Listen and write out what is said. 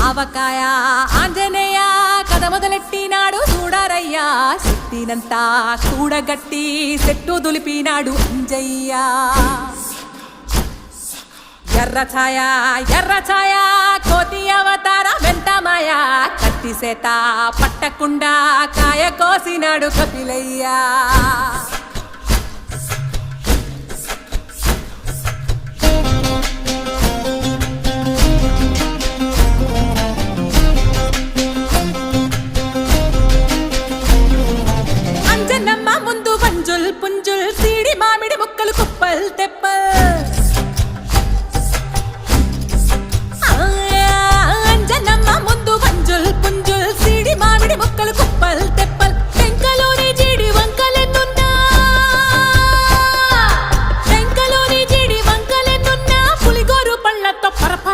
ఆవకాయ ఆంజనేయ కథ మొదలెట్టినాడు చూడరయ్యా శక్తినంతా కూడగట్టి చెట్టు దులిపినాడు అంజయ్య ఎర్ర ఛాయ కోతి అవతార వెంటమాయ కత్తి సేత పట్టకుండా కాయ కోసినాడు కపిలయ్య